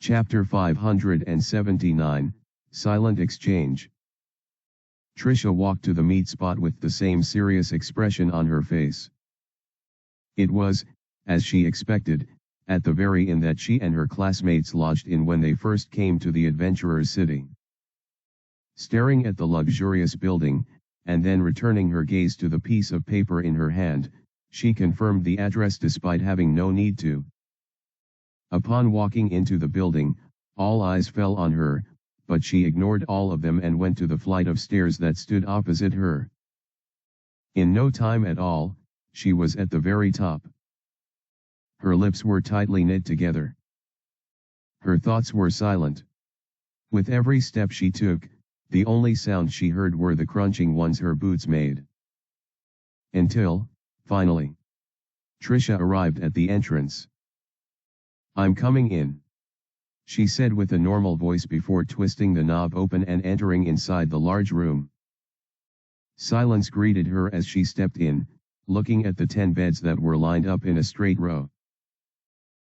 Chapter 579, Silent Exchange. Trisha walked to the meet spot with the same serious expression on her face. It was, as she expected, at the very inn that she and her classmates lodged in when they first came to the adventurer's city. Staring at the luxurious building, and then returning her gaze to the piece of paper in her hand, she confirmed the address despite having no need to. Upon walking into the building, all eyes fell on her, but she ignored all of them and went to the flight of stairs that stood opposite her. In no time at all, she was at the very top. Her lips were tightly knit together. Her thoughts were silent. With every step she took, the only sound she heard were the crunching ones her boots made. Until, finally, Trisha arrived at the entrance. "I'm coming in," she said with a normal voice before twisting the knob open and entering inside the large room. Silence greeted her as she stepped in, looking at the 10 beds that were lined up in a straight row.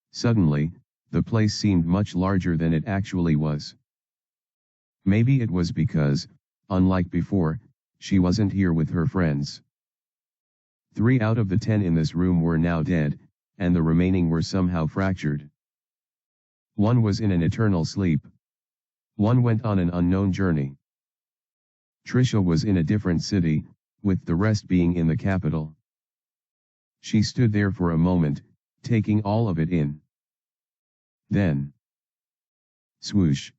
Suddenly, the place seemed much larger than it actually was. Maybe it was because, unlike before, she wasn't here with her friends. 3 out of the 10 in this room were now dead, and the remaining were somehow fractured. One was in an eternal sleep. One went on an unknown journey. Trisha was in a different city, with the rest being in the capital. She stood there for a moment, taking all of it in. Then, swoosh!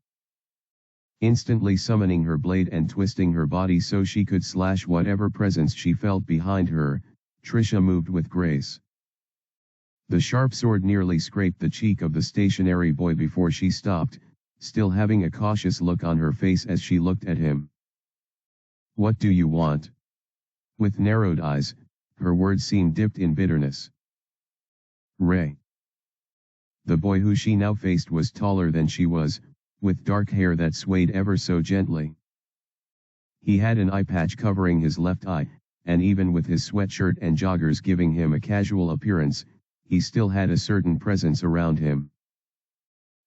Instantly summoning her blade and twisting her body so she could slash whatever presence she felt behind her, Trisha moved with grace. The sharp sword nearly scraped the cheek of the stationary boy before she stopped, still having a cautious look on her face as she looked at him. "What do you want?" With narrowed eyes, her words seemed dipped in bitterness. "Ray." The boy who she now faced was taller than she was, with dark hair that swayed ever so gently. He had an eye patch covering his left eye, and even with his sweatshirt and joggers giving him a casual appearance, he still had a certain presence around him.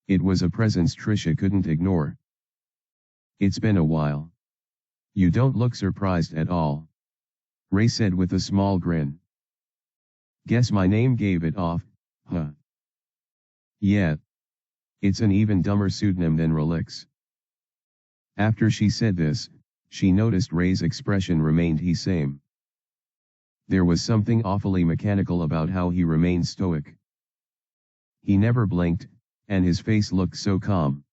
It was a presence Trisha couldn't ignore. "It's been a while. You don't look surprised at all," Ray said with a small grin. "Guess my name gave it off, huh?" "Yeah. It's an even dumber pseudonym than Relix." After she said this, she noticed Ray's expression remained the same. There was something awfully mechanical about how he remained stoic. He never blinked, and his face looked so calm.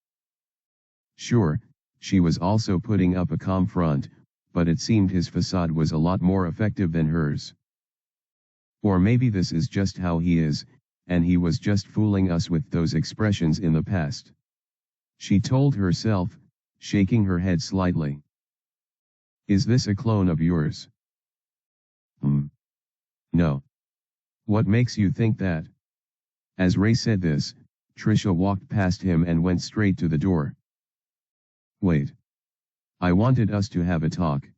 Sure, she was also putting up a calm front, but it seemed his facade was a lot more effective than hers. Or maybe this is just how he is, and he was just fooling us with those expressions in the past. She told herself, shaking her head slightly. "Is this a clone of yours?" "No. What makes you think that?" As Ray said this, Trisha walked past him and went straight to the door. "Wait. I wanted us to have a talk.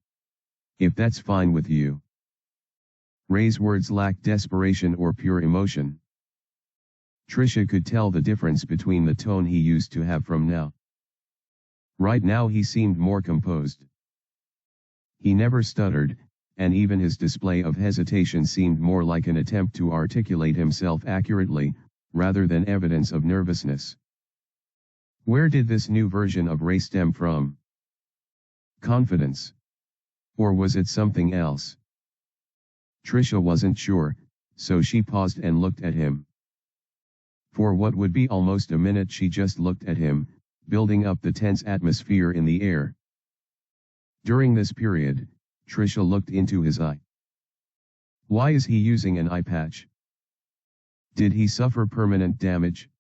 If that's fine with you." Ray's words lacked desperation or pure emotion. Trisha could tell the difference between the tone he used to have from now. Right now he seemed more composed. He never stuttered, and even his display of hesitation seemed more like an attempt to articulate himself accurately, rather than evidence of nervousness. Where did this new version of Ray stem from? Confidence? Or was it something else? Trisha wasn't sure, so she paused and looked at him. For what would be almost a minute she just looked at him, building up the tense atmosphere in the air. During this period, Trisha looked into his eye. Why is he using an eye patch? Did he suffer permanent damage?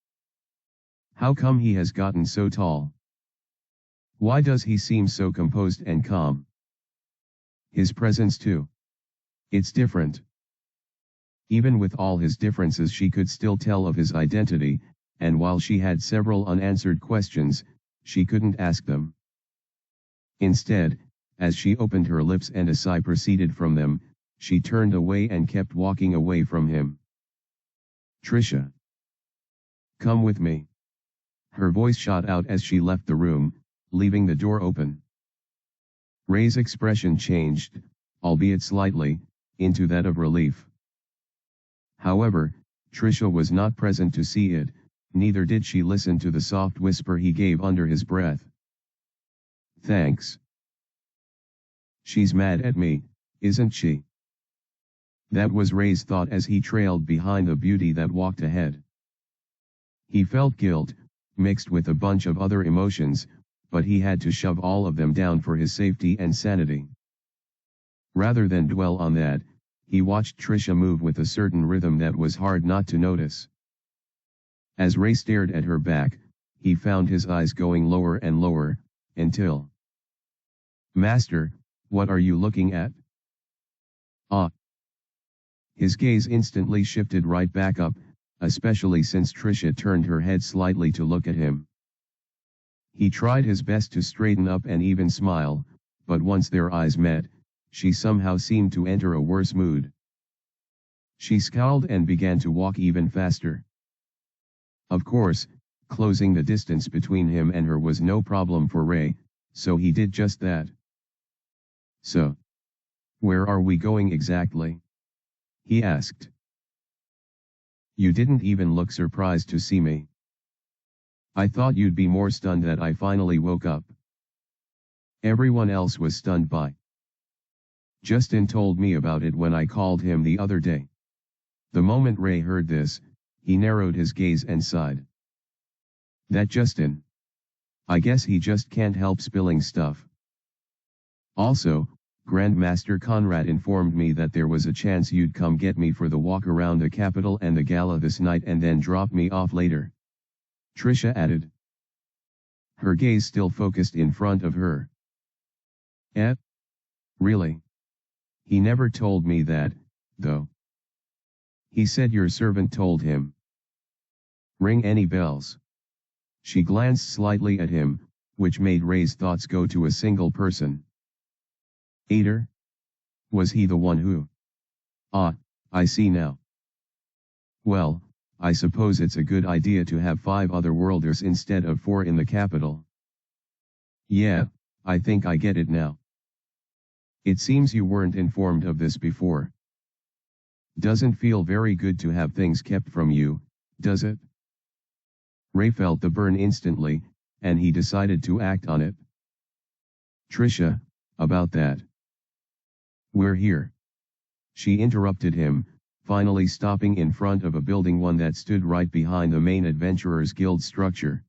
How come he has gotten so tall? Why does he seem so composed and calm? His presence too. It's different. Even with all his differences she could still tell of his identity, and while she had several unanswered questions, she couldn't ask them. Instead, as she opened her lips and a sigh proceeded from them, she turned away and kept walking away from him. "Trisha. Come with me." Her voice shot out as she left the room, leaving the door open. Ray's expression changed, albeit slightly, into that of relief. However, Trisha was not present to see it, neither did she listen to the soft whisper he gave under his breath. "Thanks." "She's mad at me, isn't she?" That was Ray's thought as he trailed behind the beauty that walked ahead. He felt guilt, mixed with a bunch of other emotions, but he had to shove all of them down for his safety and sanity. Rather than dwell on that, he watched Trisha move with a certain rhythm that was hard not to notice. As Ray stared at her back, he found his eyes going lower and lower, until... "Master, what are you looking at?" "Ah." His gaze instantly shifted right back up, especially since Trisha turned her head slightly to look at him. He tried his best to straighten up and even smile, but once their eyes met, she somehow seemed to enter a worse mood. She scowled and began to walk even faster. Of course, closing the distance between him and her was no problem for Ray, so he did just that. "So, where are we going exactly?" he asked. "You didn't even look surprised to see me. I thought you'd be more stunned that I finally woke up." Everyone else was stunned by. "Justin told me about it when I called him the other day." The moment Ray heard this, he narrowed his gaze and sighed. "That Justin. I guess he just can't help spilling stuff. Also, Grandmaster Conrad informed me that there was a chance you'd come get me for the walk around the Capitol and the gala this night and then drop me off later," Trisha added. Her gaze still focused in front of her. "Eh? Really? He never told me that, though." "He said your servant told him." "Ring any bells?" She glanced slightly at him, which made Ray's thoughts go to a single person. "Ader? Was he the one who... Ah, I see now. Well, I suppose it's a good idea to have 5 otherworlders instead of 4 in the capital." "Yeah, I think I get it now. It seems you weren't informed of this before. Doesn't feel very good to have things kept from you, does it?" Ray felt the burn instantly, and he decided to act on it. "Trisha, about that. We're here." She interrupted him, finally stopping in front of a building one that stood right behind the main Adventurers Guild structure.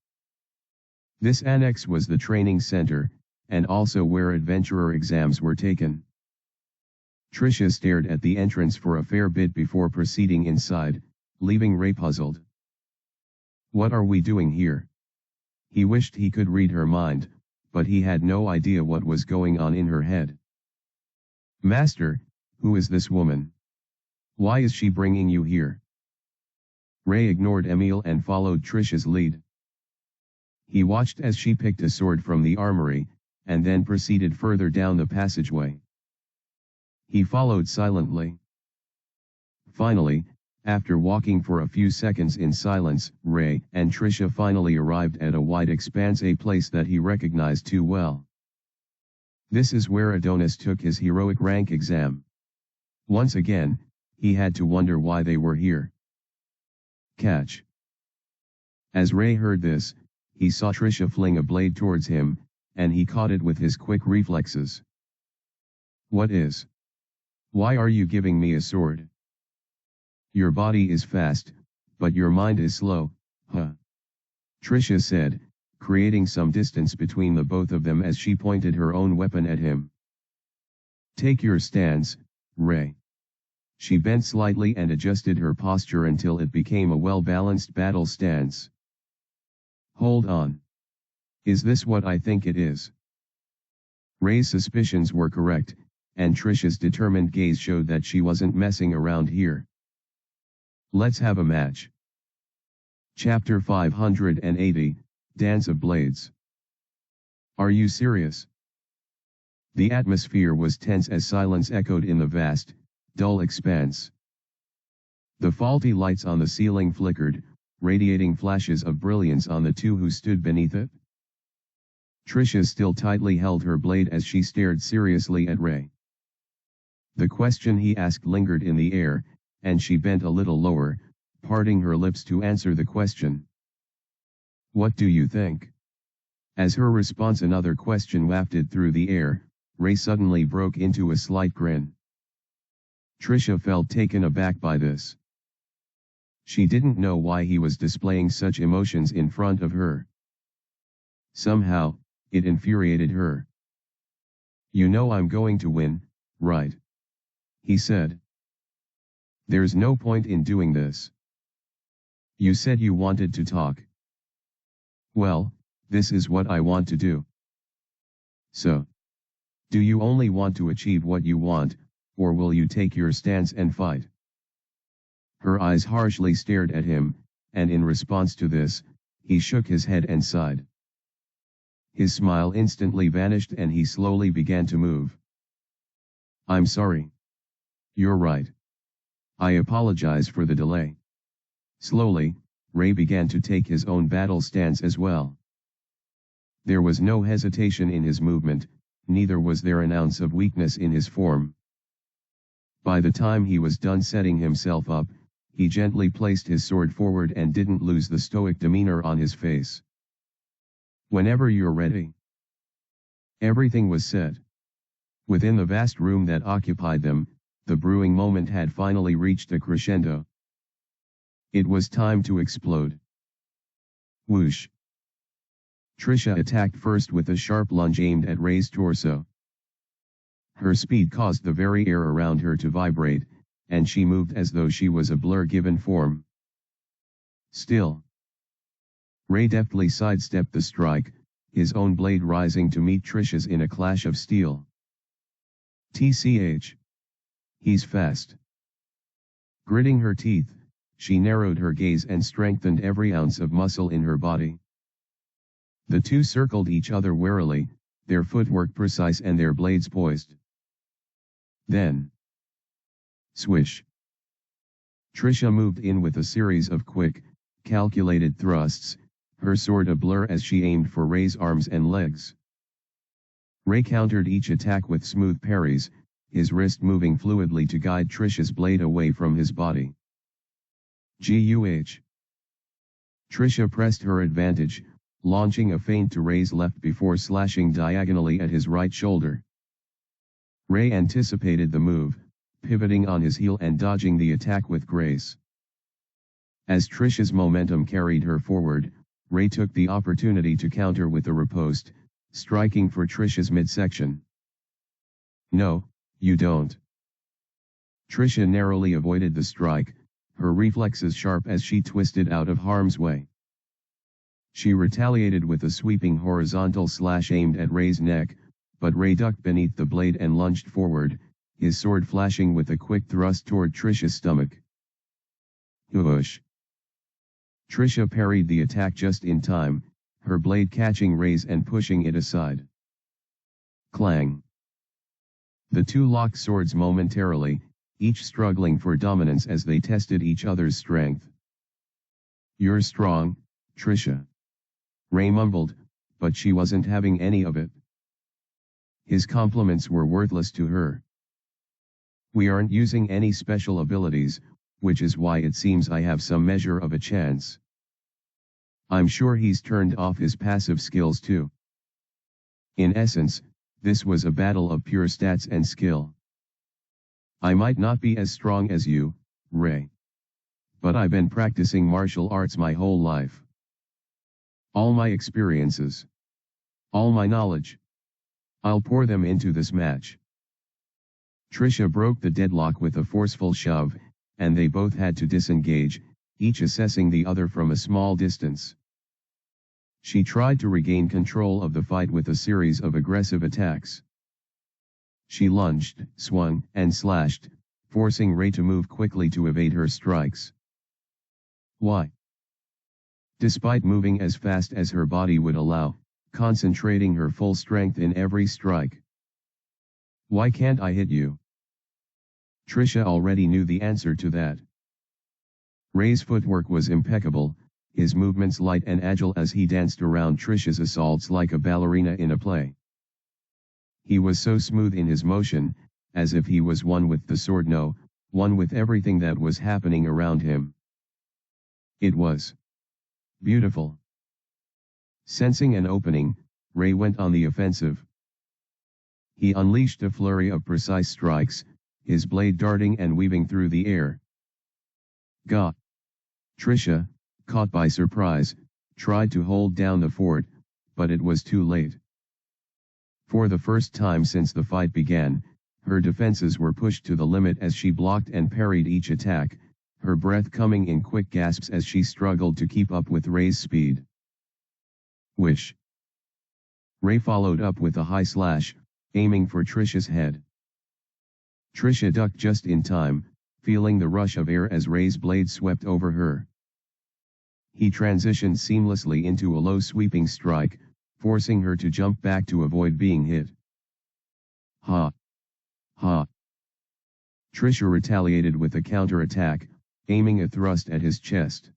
This annex was the training center, and also where adventurer exams were taken. Trisha stared at the entrance for a fair bit before proceeding inside, leaving Ray puzzled. What are we doing here? He wished he could read her mind, but he had no idea what was going on in her head. "Master, who is this woman? Why is she bringing you here?" Ray ignored Emil and followed Trisha's lead. He watched as she picked a sword from the armory, and then proceeded further down the passageway. He followed silently. Finally, after walking for a few seconds in silence, Ray and Trisha finally arrived at a wide expanse, a place that he recognized too well. This is where Adonis took his heroic rank exam. Once again, he had to wonder why they were here. Catch. As Ray heard this, he saw Trisha fling a blade towards him, and he caught it with his quick reflexes. "What is? Why are you giving me a sword? Your body is fast, but your mind is slow, huh?" Trisha said, creating some distance between the both of them as she pointed her own weapon at him. "Take your stance, Ray." She bent slightly and adjusted her posture until it became a well-balanced battle stance. "Hold on. Is this what I think it is?" Ray's suspicions were correct, and Trisha's determined gaze showed that she wasn't messing around here. "Let's have a match." Chapter 580, Dance of Blades. "Are you serious?" The atmosphere was tense as silence echoed in the vast, dull expanse. The faulty lights on the ceiling flickered, radiating flashes of brilliance on the two who stood beneath it. Trisha still tightly held her blade as she stared seriously at Ray. The question he asked lingered in the air, and she bent a little lower, parting her lips to answer the question. "What do you think?" As her response another question wafted through the air, Ray suddenly broke into a slight grin. Trisha felt taken aback by this. She didn't know why he was displaying such emotions in front of her. Somehow, it infuriated her. "You know I'm going to win, right?" he said. "There's no point in doing this. You said you wanted to talk. Well, this is what I want to do. So, do you only want to achieve what you want, or will you take your stance and fight?" Her eyes harshly stared at him, and in response to this, he shook his head and sighed. His smile instantly vanished and he slowly began to move. "I'm sorry. You're right. I apologize for the delay." Slowly, Ray began to take his own battle stance as well. There was no hesitation in his movement, neither was there an ounce of weakness in his form. By the time he was done setting himself up, he gently placed his sword forward and didn't lose the stoic demeanor on his face. "Whenever you're ready." Everything was said. Within the vast room that occupied them, the brewing moment had finally reached a crescendo. It was time to explode. Whoosh! Trisha attacked first with a sharp lunge aimed at Ray's torso. Her speed caused the very air around her to vibrate, and she moved as though she was a blur given form. Still, Ray deftly sidestepped the strike, his own blade rising to meet Trisha's in a clash of steel. "Tch. He's fast." Gritting her teeth, she narrowed her gaze and strengthened every ounce of muscle in her body. The two circled each other warily, their footwork precise and their blades poised. Then, swish! Trisha moved in with a series of quick, calculated thrusts, her sword a blur as she aimed for Ray's arms and legs. Ray countered each attack with smooth parries, his wrist moving fluidly to guide Trisha's blade away from his body. Guh! Trisha pressed her advantage, launching a feint to Ray's left before slashing diagonally at his right shoulder. Ray anticipated the move, pivoting on his heel and dodging the attack with grace. As Trisha's momentum carried her forward, Ray took the opportunity to counter with a riposte, striking for Trisha's midsection. "No, you don't." Trisha narrowly avoided the strike, her reflexes sharp as she twisted out of harm's way. She retaliated with a sweeping horizontal slash aimed at Ray's neck, but Ray ducked beneath the blade and lunged forward, his sword flashing with a quick thrust toward Trisha's stomach. Whoosh! Trisha parried the attack just in time, her blade catching Ray's and pushing it aside. Clang! The two locked swords momentarily, each struggling for dominance as they tested each other's strength. "You're strong, Trisha," Ray mumbled, but she wasn't having any of it. His compliments were worthless to her. "We aren't using any special abilities, which is why it seems I have some measure of a chance." I'm sure he's turned off his passive skills too. In essence, this was a battle of pure stats and skill. I might not be as strong as you, Ray. But I've been practicing martial arts my whole life. All my experiences. All my knowledge. I'll pour them into this match. Trisha broke the deadlock with a forceful shove, and they both had to disengage, each assessing the other from a small distance. She tried to regain control of the fight with a series of aggressive attacks. She lunged, swung, and slashed, forcing Ray to move quickly to evade her strikes. Why? Despite moving as fast as her body would allow, concentrating her full strength in every strike. Why can't I hit you? Trisha already knew the answer to that. Ray's footwork was impeccable, his movements light and agile as he danced around Trisha's assaults like a ballerina in a play. He was so smooth in his motion, as if he was one with the sword, no, one with everything that was happening around him. It was beautiful. Sensing an opening, Ray went on the offensive. He unleashed a flurry of precise strikes, his blade darting and weaving through the air. Gah! Trisha, caught by surprise, tried to hold down the fort, but it was too late. For the first time since the fight began, her defenses were pushed to the limit as she blocked and parried each attack, her breath coming in quick gasps as she struggled to keep up with Ray's speed. Whish! Ray followed up with a high slash, aiming for Trisha's head. Trisha ducked just in time, feeling the rush of air as Ray's blade swept over her. He transitioned seamlessly into a low sweeping strike, forcing her to jump back to avoid being hit. Ha! Ha! Trisha retaliated with a counterattack, aiming a thrust at his chest.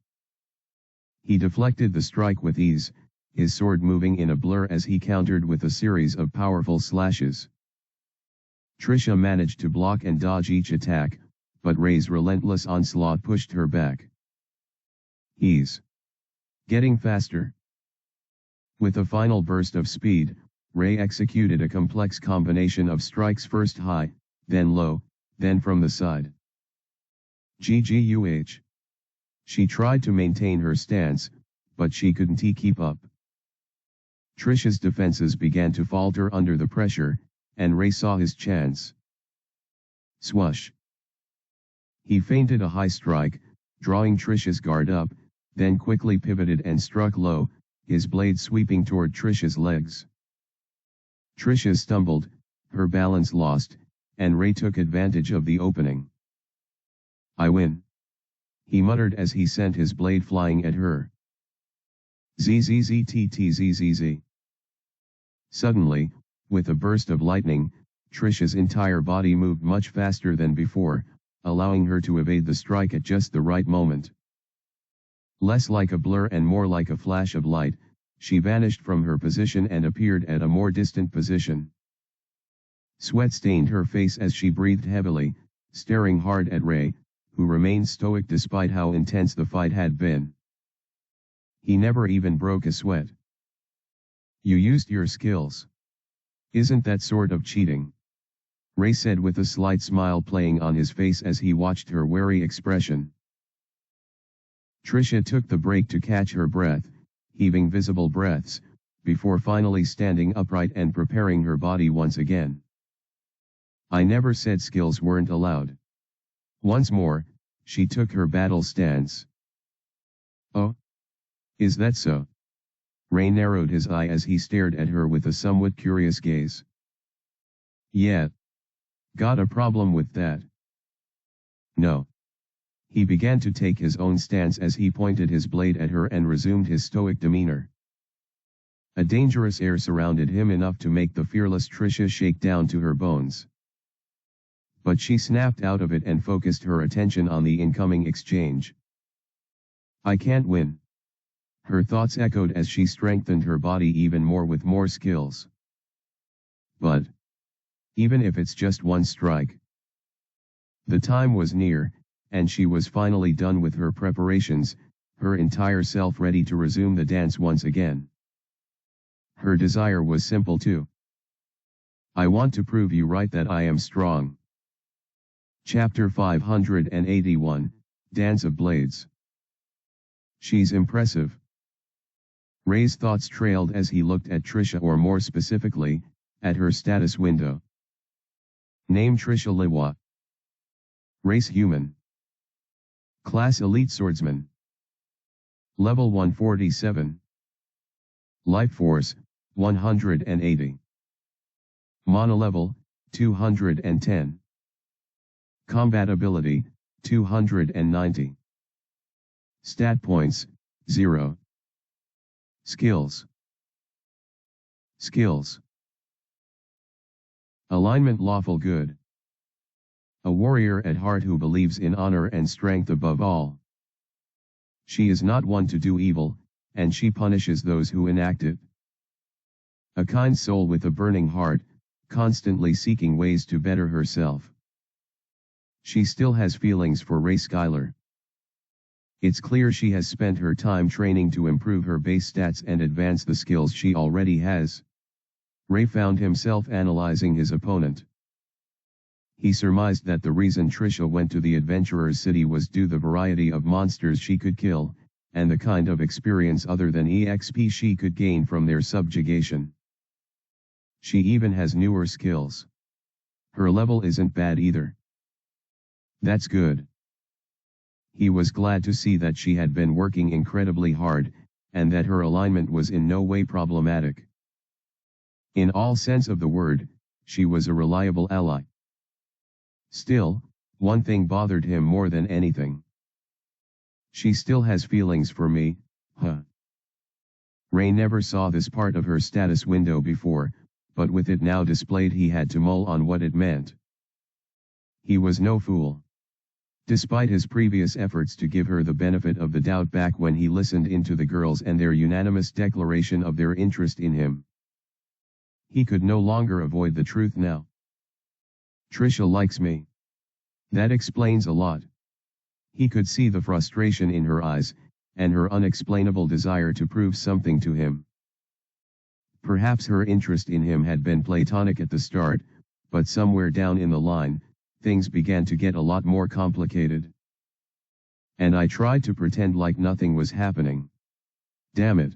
He deflected the strike with ease, his sword moving in a blur as he countered with a series of powerful slashes. Trisha managed to block and dodge each attack, but Ray's relentless onslaught pushed her back. He's getting faster. With a final burst of speed, Ray executed a complex combination of strikes, first high, then low, then from the side. GGUH. She tried to maintain her stance, but she couldn't keep up. Trisha's defenses began to falter under the pressure, and Ray saw his chance. Swoosh! He feinted a high strike, drawing Trisha's guard up, then quickly pivoted and struck low, his blade sweeping toward Trisha's legs. Trisha stumbled, her balance lost, and Ray took advantage of the opening. I win, he muttered as he sent his blade flying at her. Zzzzttzzz. Suddenly, with a burst of lightning, Trisha's entire body moved much faster than before, allowing her to evade the strike at just the right moment. Less like a blur and more like a flash of light, she vanished from her position and appeared at a more distant position. Sweat stained her face as she breathed heavily, staring hard at Ray, who remained stoic despite how intense the fight had been. He never even broke a sweat. You used your skills. Isn't that sort of cheating? Ray said with a slight smile playing on his face as he watched her wary expression. Trisha took the break to catch her breath, heaving visible breaths, before finally standing upright and preparing her body once again. I never said skills weren't allowed. Once more, she took her battle stance. Oh? Is that so? Ray narrowed his eye as he stared at her with a somewhat curious gaze. Yeah. Got a problem with that? No. He began to take his own stance as he pointed his blade at her and resumed his stoic demeanor. A dangerous air surrounded him, enough to make the fearless Trisha shake down to her bones. But she snapped out of it and focused her attention on the incoming exchange. I can't win. Her thoughts echoed as she strengthened her body even more with more skills. But even if it's just one strike. The time was near, and she was finally done with her preparations, her entire self ready to resume the dance once again. Her desire was simple too. I want to prove you right that I am strong. Chapter 581, Dance of Blades. She's impressive. Ray's thoughts trailed as he looked at Trisha, or more specifically, at her status window. Name Trisha Liwa. Race human. Class elite swordsman. Level 147. Life force, 180. Mana level, 210. Combat ability, 290. Stat points, 0. Skills. Skills. Alignment lawful good. A warrior at heart who believes in honor and strength above all. She is not one to do evil, and she punishes those who enact it. A kind soul with a burning heart, constantly seeking ways to better herself. She still has feelings for Ray Skylar. It's clear she has spent her time training to improve her base stats and advance the skills she already has. Ray found himself analyzing his opponent. He surmised that the reason Trisha went to the Adventurer's City was due to the variety of monsters she could kill, and the kind of experience other than EXP she could gain from their subjugation. She even has newer skills. Her level isn't bad either. That's good. He was glad to see that she had been working incredibly hard, and that her alignment was in no way problematic. In all sense of the word, she was a reliable ally. Still, one thing bothered him more than anything. She still has feelings for me, huh? Ray never saw this part of her status window before, but with it now displayed he had to mull on what it meant. He was no fool. Despite his previous efforts to give her the benefit of the doubt back when he listened into the girls and their unanimous declaration of their interest in him, he could no longer avoid the truth now. Trisha likes me. That explains a lot. He could see the frustration in her eyes, and her unexplainable desire to prove something to him. Perhaps her interest in him had been platonic at the start, but somewhere down in the line, things began to get a lot more complicated. And I tried to pretend like nothing was happening. Damn it.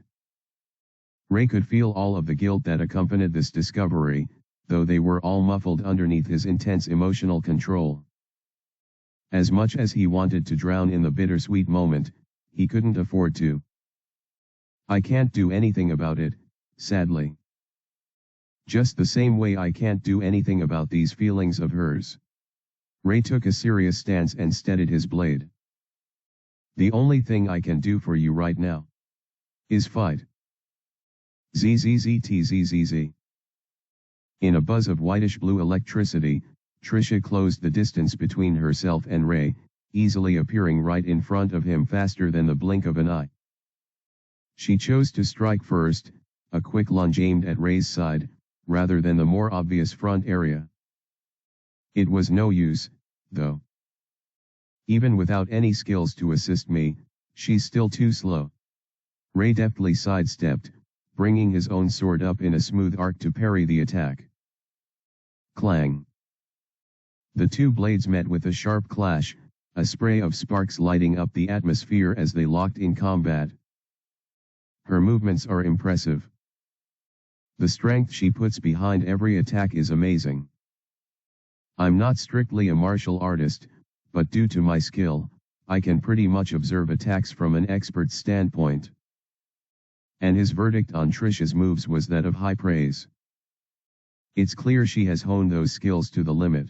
Ray could feel all of the guilt that accompanied this discovery, though they were all muffled underneath his intense emotional control. As much as he wanted to drown in the bittersweet moment, he couldn't afford to. I can't do anything about it, sadly. Just the same way I can't do anything about these feelings of hers. Ray took a serious stance and steadied his blade. The only thing I can do for you right now is fight. ZZZTZZZ. In a buzz of whitish-blue electricity, Trisha closed the distance between herself and Ray, easily appearing right in front of him faster than the blink of an eye. She chose to strike first, a quick lunge aimed at Ray's side, rather than the more obvious front area. It was no use, though. Even without any skills to assist me, she's still too slow. Ray deftly sidestepped, bringing his own sword up in a smooth arc to parry the attack. Clang. The two blades met with a sharp clash, a spray of sparks lighting up the atmosphere as they locked in combat. Her movements are impressive. The strength she puts behind every attack is amazing. I'm not strictly a martial artist, but due to my skill, I can pretty much observe attacks from an expert's standpoint. And his verdict on Trisha's moves was that of high praise. It's clear she has honed those skills to the limit.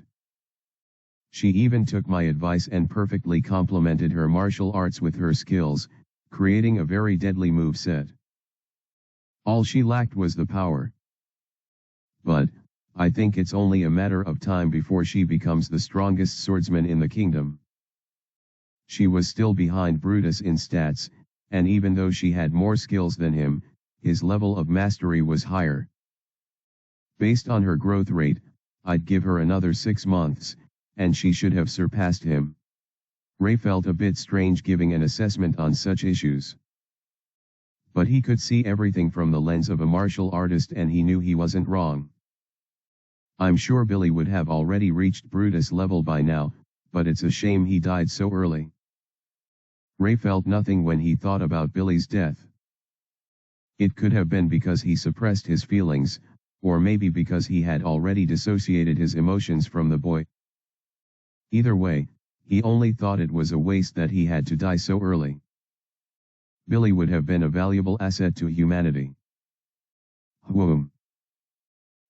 She even took my advice and perfectly complemented her martial arts with her skills, creating a very deadly moveset. All she lacked was the power. But, I think it's only a matter of time before she becomes the strongest swordsman in the kingdom. She was still behind Brutus in stats, and even though she had more skills than him, his level of mastery was higher. Based on her growth rate, I'd give her another 6 months, and she should have surpassed him. Ray felt a bit strange giving an assessment on such issues. But he could see everything from the lens of a martial artist and he knew he wasn't wrong. I'm sure Billy would have already reached Brutus level by now, but it's a shame he died so early. Ray felt nothing when he thought about Billy's death. It could have been because he suppressed his feelings, or maybe because he had already dissociated his emotions from the boy. Either way, he only thought it was a waste that he had to die so early. Billy would have been a valuable asset to humanity. Whoom.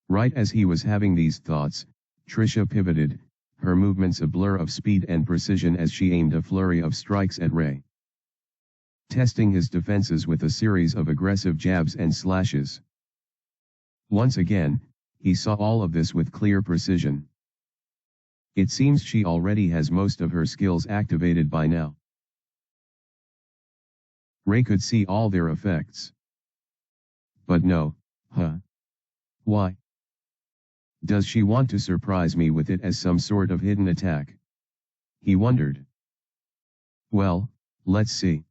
Right as he was having these thoughts, Trisha pivoted, her movements a blur of speed and precision as she aimed a flurry of strikes at Ray. Testing his defenses with a series of aggressive jabs and slashes. Once again, he saw all of this with clear precision. It seems she already has most of her skills activated by now. Ray could see all their effects. But no, huh? Why? Does she want to surprise me with it as some sort of hidden attack? He wondered. Well, let's see.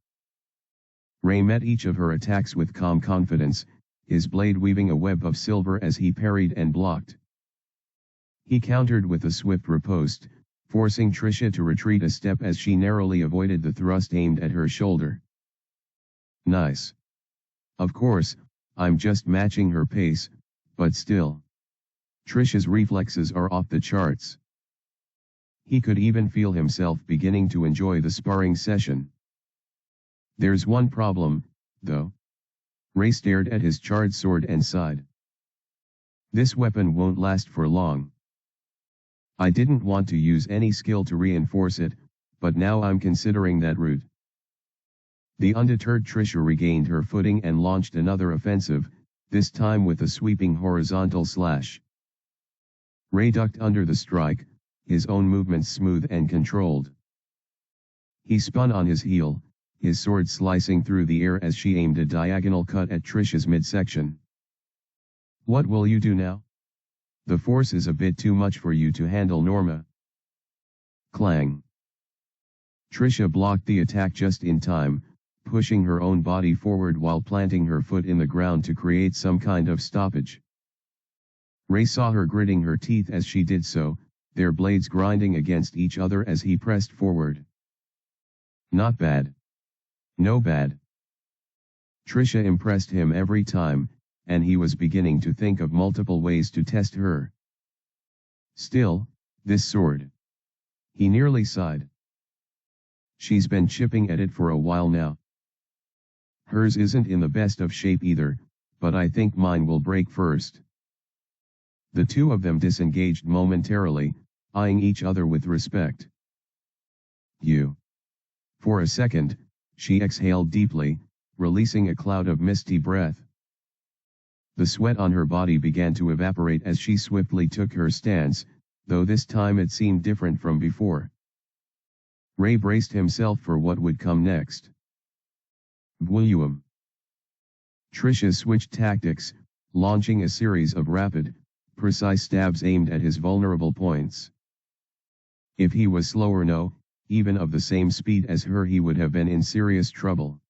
Ray met each of her attacks with calm confidence, his blade weaving a web of silver as he parried and blocked. He countered with a swift riposte, forcing Trisha to retreat a step as she narrowly avoided the thrust aimed at her shoulder. Nice. Of course, I'm just matching her pace, but still. Trisha's reflexes are off the charts. He could even feel himself beginning to enjoy the sparring session. There's one problem, though. Ray stared at his charred sword and sighed. This weapon won't last for long. I didn't want to use any skill to reinforce it, but now I'm considering that route. The undeterred Trisha regained her footing and launched another offensive, this time with a sweeping horizontal slash. Ray ducked under the strike, his own movements smooth and controlled. He spun on his heel, his sword slicing through the air as she aimed a diagonal cut at Trisha's midsection. What will you do now? The force is a bit too much for you to handle, Norma. Clang. Trisha blocked the attack just in time, pushing her own body forward while planting her foot in the ground to create some kind of stoppage. Ray saw her gritting her teeth as she did so, their blades grinding against each other as he pressed forward. Not bad. No bad. Trisha impressed him every time, and he was beginning to think of multiple ways to test her. Still, this sword. He nearly sighed. She's been chipping at it for a while now. Hers isn't in the best of shape either, but I think mine will break first. The two of them disengaged momentarily, eyeing each other with respect. You. For a second, she exhaled deeply, releasing a cloud of misty breath. The sweat on her body began to evaporate as she swiftly took her stance, though this time it seemed different from before. Ray braced himself for what would come next. William. Trisha switched tactics, launching a series of rapid, precise stabs aimed at his vulnerable points. If he was slower, no, even of the same speed as her, he would have been in serious trouble.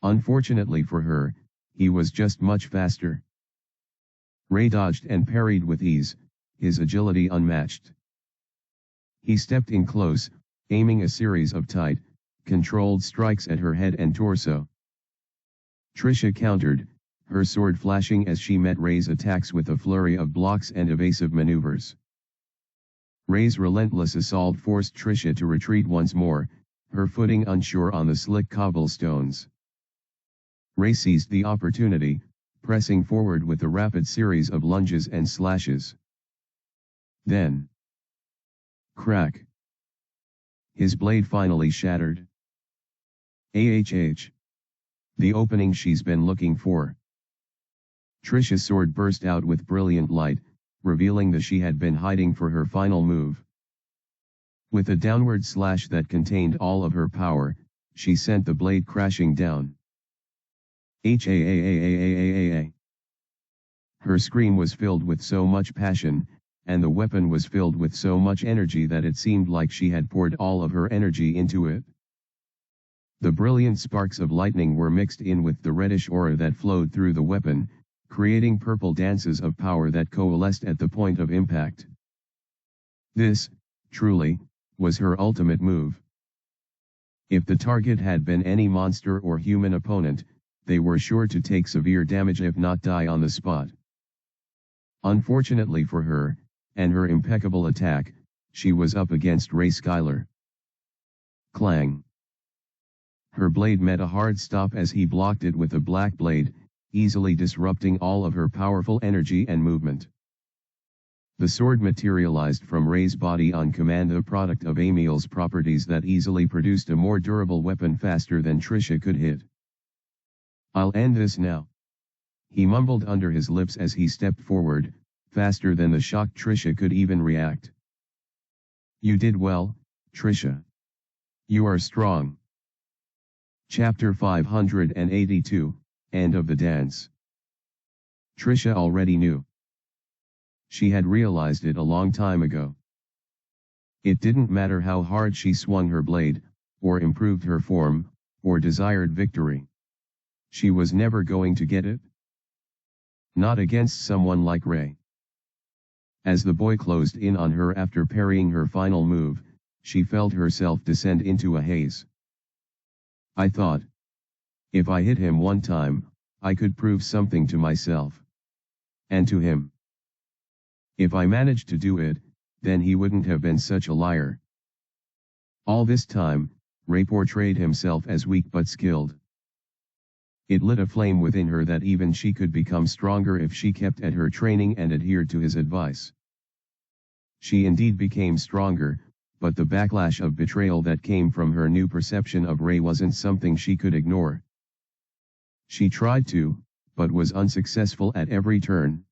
Unfortunately for her, he was just much faster. Ray dodged and parried with ease, his agility unmatched. He stepped in close, aiming a series of tight, controlled strikes at her head and torso. Trisha countered, her sword flashing as she met Ray's attacks with a flurry of blocks and evasive maneuvers. Ray's relentless assault forced Trisha to retreat once more, her footing unsure on the slick cobblestones. Ray seized the opportunity, pressing forward with a rapid series of lunges and slashes. Then, crack. His blade finally shattered. The opening she's been looking for. Trisha's sword burst out with brilliant light, revealing the she had been hiding for her final move. With a downward slash that contained all of her power, she sent the blade crashing down. Her scream was filled with so much passion, and the weapon was filled with so much energy that it seemed like she had poured all of her energy into it. The brilliant sparks of lightning were mixed in with the reddish aura that flowed through the weapon, creating purple dances of power that coalesced at the point of impact. This, truly, was her ultimate move. If the target had been any monster or human opponent, they were sure to take severe damage if not die on the spot. Unfortunately for her, and her impeccable attack, she was up against Ray Schuyler. Clang. Her blade met a hard stop as he blocked it with a black blade, easily disrupting all of her powerful energy and movement. The sword materialized from Ray's body on command, a product of Emil's properties that easily produced a more durable weapon faster than Trisha could hit. I'll end this now. He mumbled under his lips as he stepped forward, faster than the shocked Trisha could even react. You did well, Trisha. You are strong. Chapter 582, End of the Dance. Trisha already knew. She had realized it a long time ago. It didn't matter how hard she swung her blade, or improved her form, or desired victory. She was never going to get it. Not against someone like Ray. As the boy closed in on her after parrying her final move, she felt herself descend into a haze. I thought, if I hit him one time, I could prove something to myself. And to him. If I managed to do it, then he wouldn't have been such a liar. All this time, Ray portrayed himself as weak but skilled. It lit a flame within her that even she could become stronger if she kept at her training and adhered to his advice. She indeed became stronger, but the backlash of betrayal that came from her new perception of Ray wasn't something she could ignore. She tried to, but was unsuccessful at every turn.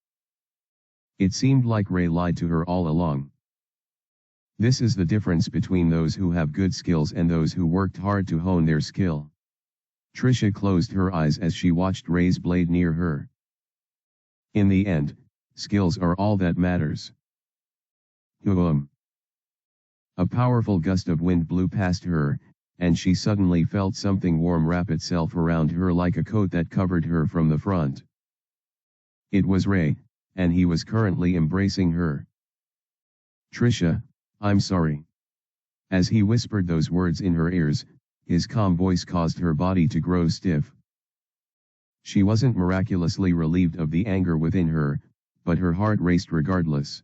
It seemed like Ray lied to her all along. This is the difference between those who have good skills and those who worked hard to hone their skill. Trisha closed her eyes as she watched Ray's blade near her. In the end, skills are all that matters. A powerful gust of wind blew past her, and she suddenly felt something warm wrap itself around her like a coat that covered her from the front. It was Ray, and he was currently embracing her. Trisha, I'm sorry. As he whispered those words in her ears, his calm voice caused her body to grow stiff. She wasn't miraculously relieved of the anger within her, but her heart raced regardless.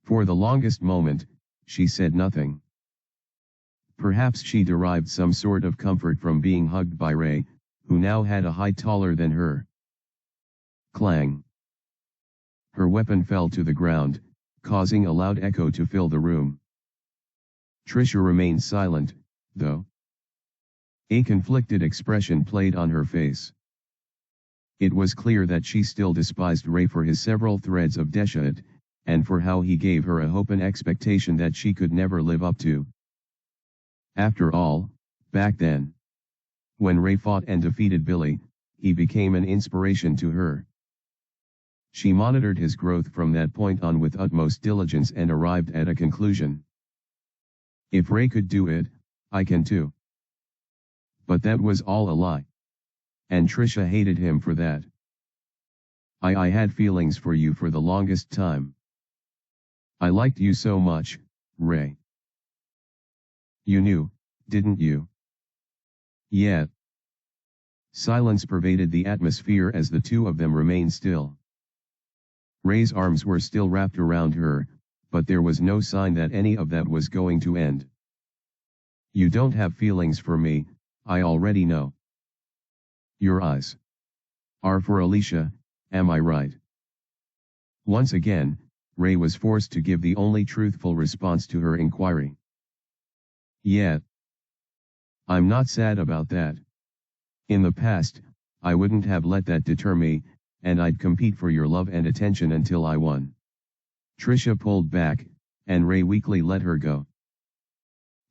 For the longest moment, she said nothing. Perhaps she derived some sort of comfort from being hugged by Ray, who now had a height taller than her. Clang. Her weapon fell to the ground, causing a loud echo to fill the room. Trisha remained silent, though. A conflicted expression played on her face. It was clear that she still despised Ray for his several threads of Deshaet, and for how he gave her a hope and expectation that she could never live up to. After all, back then, when Ray fought and defeated Billy, he became an inspiration to her. She monitored his growth from that point on with utmost diligence and arrived at a conclusion. If Ray could do it, I can too. But that was all a lie. And Trisha hated him for that. I had feelings for you for the longest time. I liked you so much, Ray. You knew, didn't you? Yeah. Silence pervaded the atmosphere as the two of them remained still. Ray's arms were still wrapped around her, but there was no sign that any of that was going to end. You don't have feelings for me, I already know. Your eyes are for Alicia, am I right? Once again, Ray was forced to give the only truthful response to her inquiry. Yeah. I'm not sad about that. In the past, I wouldn't have let that deter me, and I'd compete for your love and attention until I won. Trisha pulled back, and Ray weakly let her go.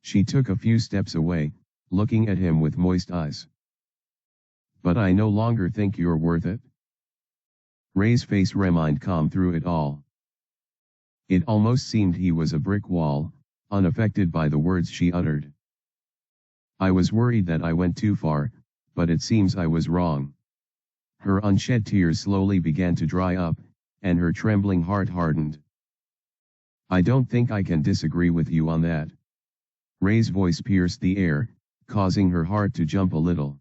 She took a few steps away, looking at him with moist eyes. But I no longer think you're worth it. Ray's face remained calm through it all. It almost seemed he was a brick wall, unaffected by the words she uttered. I was worried that I went too far, but it seems I was wrong. Her unshed tears slowly began to dry up, and her trembling heart hardened. I don't think I can disagree with you on that. Ray's voice pierced the air, causing her heart to jump a little.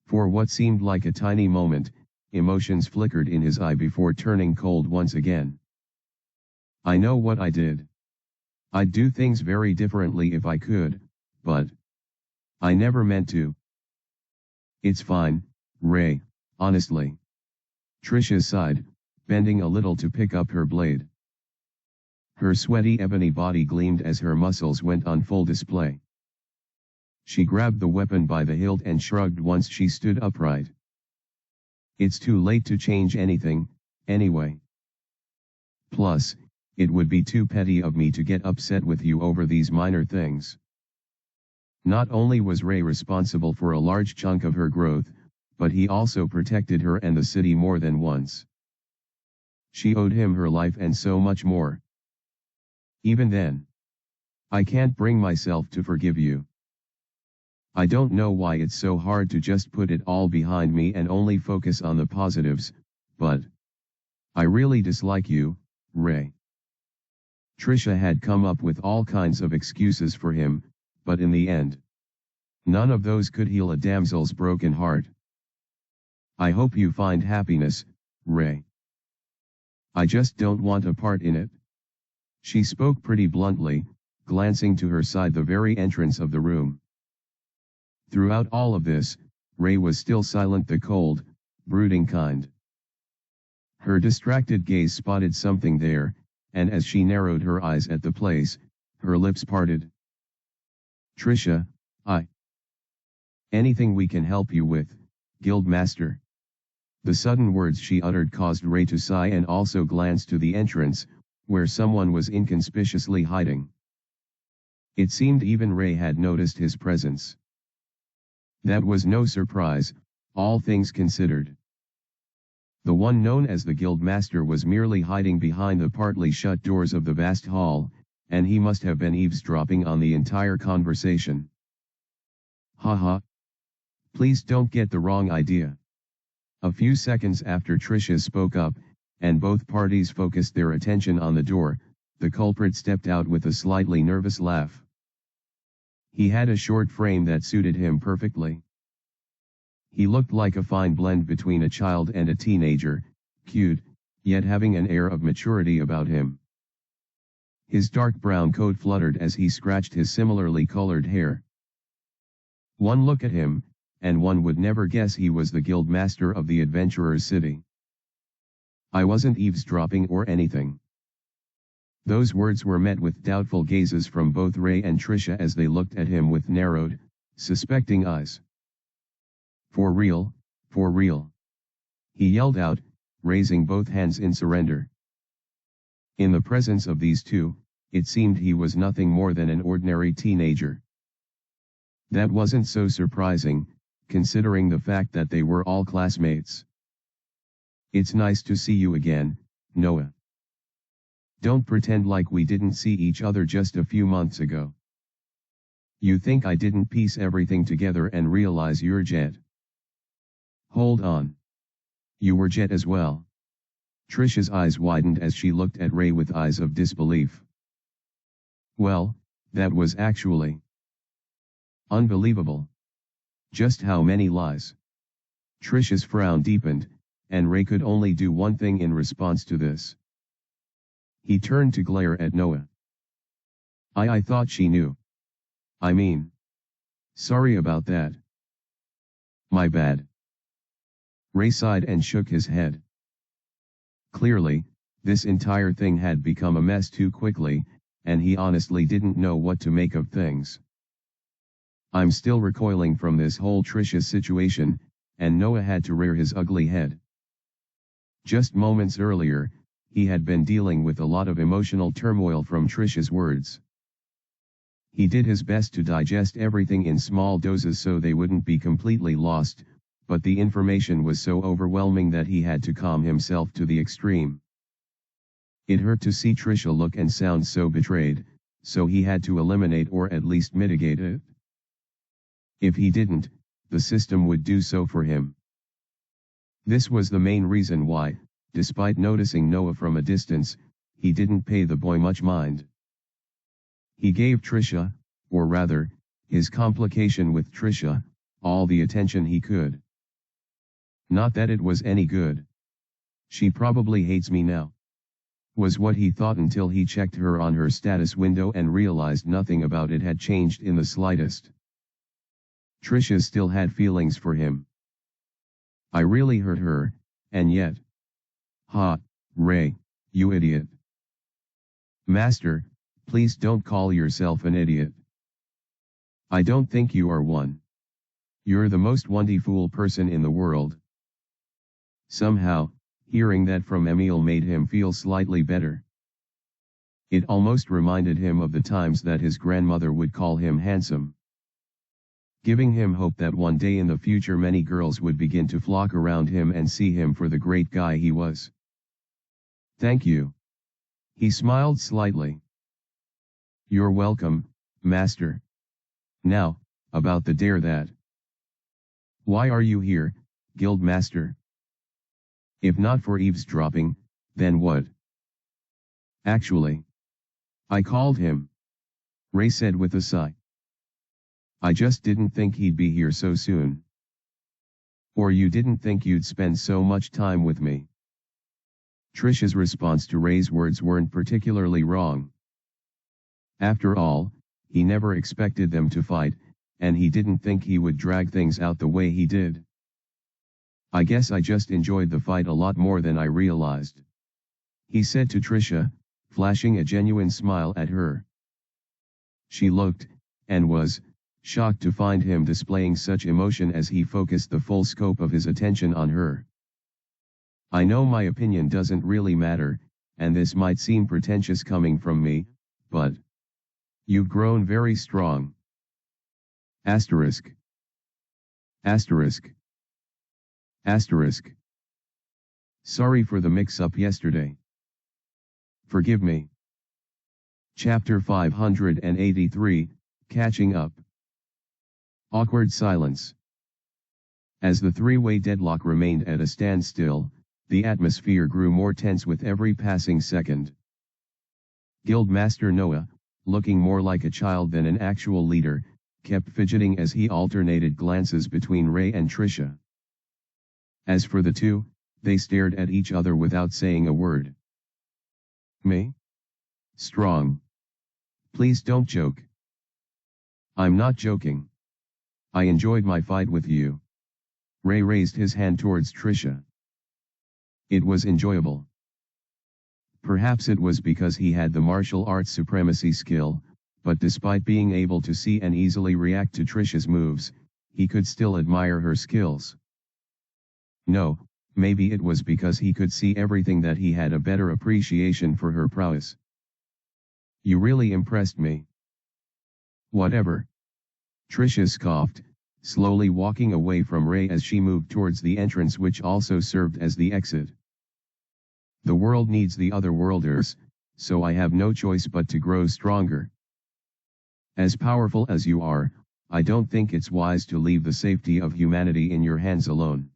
For what seemed like a tiny moment, emotions flickered in his eye before turning cold once again. I know what I did. I'd do things very differently if I could, but I never meant to. It's fine, Ray, honestly. Trisha sighed, bending a little to pick up her blade. Her sweaty ebony body gleamed as her muscles went on full display. She grabbed the weapon by the hilt and shrugged once she stood upright. It's too late to change anything, anyway. Plus, it would be too petty of me to get upset with you over these minor things. Not only was Ray responsible for a large chunk of her growth, but he also protected her and the city more than once. She owed him her life and so much more. Even then, I can't bring myself to forgive you. I don't know why it's so hard to just put it all behind me and only focus on the positives, but I really dislike you, Ray. Trisha had come up with all kinds of excuses for him, but in the end, none of those could heal a damsel's broken heart. I hope you find happiness, Ray. I just don't want a part in it. She spoke pretty bluntly, glancing to her side the very entrance of the room. Throughout all of this, Ray was still silent, the cold, brooding kind. Her distracted gaze spotted something there, and as she narrowed her eyes at the place, her lips parted. Trisha, anything we can help you with, Guildmaster? The sudden words she uttered caused Ray to sigh and also glance to the entrance, where someone was inconspicuously hiding. It seemed even Ray had noticed his presence. That was no surprise, all things considered. The one known as the Guildmaster was merely hiding behind the partly shut doors of the vast hall, and he must have been eavesdropping on the entire conversation. Haha. Please don't get the wrong idea. A few seconds after Trisha spoke up, and both parties focused their attention on the door, the culprit stepped out with a slightly nervous laugh. He had a short frame that suited him perfectly. He looked like a fine blend between a child and a teenager, cute, yet having an air of maturity about him. His dark brown coat fluttered as he scratched his similarly colored hair. One look at him, and one would never guess he was the Guildmaster of the Adventurers' City. I wasn't eavesdropping or anything. Those words were met with doubtful gazes from both Ray and Trisha as they looked at him with narrowed, suspecting eyes. For real, for real. He yelled out, raising both hands in surrender. In the presence of these two, it seemed he was nothing more than an ordinary teenager. That wasn't so surprising, considering the fact that they were all classmates. It's nice to see you again, Noah. Don't pretend like we didn't see each other just a few months ago. You think I didn't piece everything together and realize you're Jet? Hold on. You were Jet as well. Trisha's eyes widened as she looked at Ray with eyes of disbelief. Well, that was actually unbelievable. Just how many lies? Trisha's frown deepened, and Ray could only do one thing in response to this. He turned to glare at Noah. I thought she knew. I mean. Sorry about that. My bad. Ray sighed and shook his head. Clearly, this entire thing had become a mess too quickly, and he honestly didn't know what to make of things. I'm still recoiling from this whole Trisha situation, and Noah had to rear his ugly head. Just moments earlier, he had been dealing with a lot of emotional turmoil from Trisha's words. He did his best to digest everything in small doses so they wouldn't be completely lost, but the information was so overwhelming that he had to calm himself to the extreme. It hurt to see Trisha look and sound so betrayed, so he had to eliminate or at least mitigate it. If he didn't, the system would do so for him. This was the main reason why, despite noticing Noah from a distance, he didn't pay the boy much mind. He gave Trisha, or rather, his complication with Trisha, all the attention he could. Not that it was any good. She probably hates me now, was what he thought until he checked her on her status window and realized nothing about it had changed in the slightest. Trisha still had feelings for him. I really hurt her, and yet. Ha, Ray, you idiot. Master, please don't call yourself an idiot. I don't think you are one. You're the most wonderful person in the world. Somehow, hearing that from Emil made him feel slightly better. It almost reminded him of the times that his grandmother would call him handsome. giving him hope that one day in the future many girls would begin to flock around him and see him for the great guy he was. "Thank you." He smiled slightly. "You're welcome, master. Now, about the dare that. Why are you here, guild master? If not for eavesdropping, then what?" "Actually, I called him," Ray said with a sigh. "I just didn't think he'd be here so soon." "Or you didn't think you'd spend so much time with me?" Trisha's response to Ray's words weren't particularly wrong. After all, he never expected them to fight, and he didn't think he would drag things out the way he did. "I guess I just enjoyed the fight a lot more than I realized," he said to Trisha, flashing a genuine smile at her. She looked, and was, shocked to find him displaying such emotion as he focused the full scope of his attention on her. "I know my opinion doesn't really matter, and this might seem pretentious coming from me, but you've grown very strong. Asterisk. Asterisk. Asterisk. Sorry for the mix-up yesterday. Forgive me." Chapter 583, Catching Up. Awkward silence. As the three-way deadlock remained at a standstill, the atmosphere grew more tense with every passing second. Guildmaster Noah, looking more like a child than an actual leader, kept fidgeting as he alternated glances between Ray and Trisha. As for the two, they stared at each other without saying a word. "Me? Strong? Please don't joke." "I'm not joking. I enjoyed my fight with you." Ray raised his hand towards Trisha. "It was enjoyable." Perhaps it was because he had the martial arts supremacy skill, but despite being able to see and easily react to Trisha's moves, he could still admire her skills. No, maybe it was because he could see everything that he had a better appreciation for her prowess. "You really impressed me." "Whatever." Trisha scoffed, slowly walking away from Ray as she moved towards the entrance which also served as the exit. "The world needs the other worlders, so I have no choice but to grow stronger. As powerful as you are, I don't think it's wise to leave the safety of humanity in your hands alone."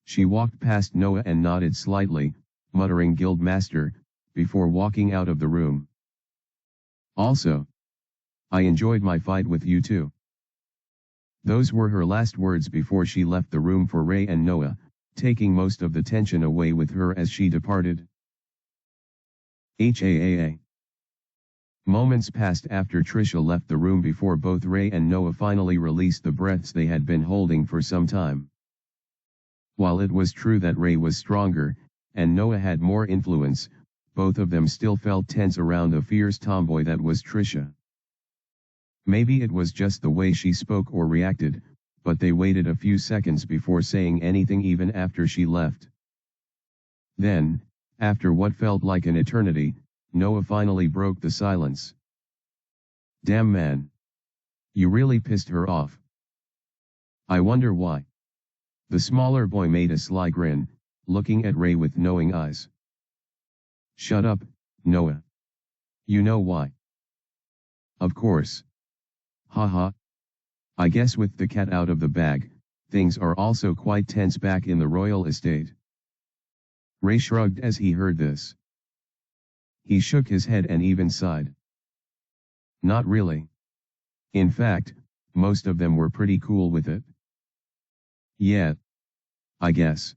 She walked past Noah and nodded slightly, muttering "Guildmaster," before walking out of the room. "Also, I enjoyed my fight with you too." Those were her last words before she left the room for Ray and Noah, taking most of the tension away with her as she departed. HAAA. Moments passed after Trisha left the room before both Ray and Noah finally released the breaths they had been holding for some time. While it was true that Ray was stronger, and Noah had more influence, both of them still felt tense around the fierce tomboy that was Trisha. Maybe it was just the way she spoke or reacted, but they waited a few seconds before saying anything even after she left. Then, after what felt like an eternity, Noah finally broke the silence. "Damn man. You really pissed her off." "I wonder why." The smaller boy made a sly grin, looking at Ray with knowing eyes. "Shut up, Noah. You know why." "Of course. Haha. I guess with the cat out of the bag, things are also quite tense back in the royal estate." Ray shrugged as he heard this. He shook his head and even sighed. "Not really. In fact, most of them were pretty cool with it." "Yeah. I guess.